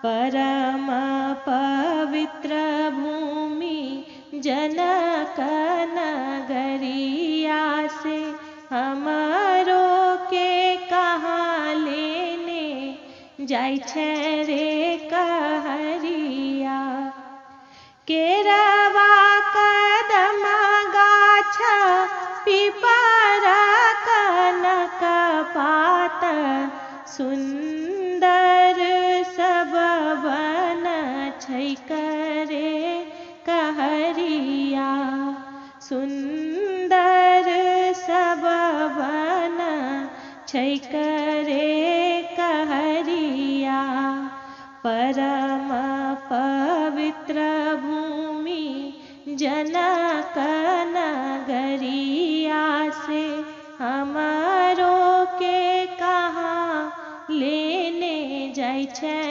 परम पवित्र भूमि जनक नगरिया से हमरो के कहाँ लेने जाइ छै रे कहरिया। केरवा कदम गाछ पिपर कनक पात सुंदर सब बन छै करे कहरिया। सुंदर सब बन छै करे कहरिया। परम पवित्र भूमि जनक नगरिया से हमरो के कहाँ लेने जाइ छै।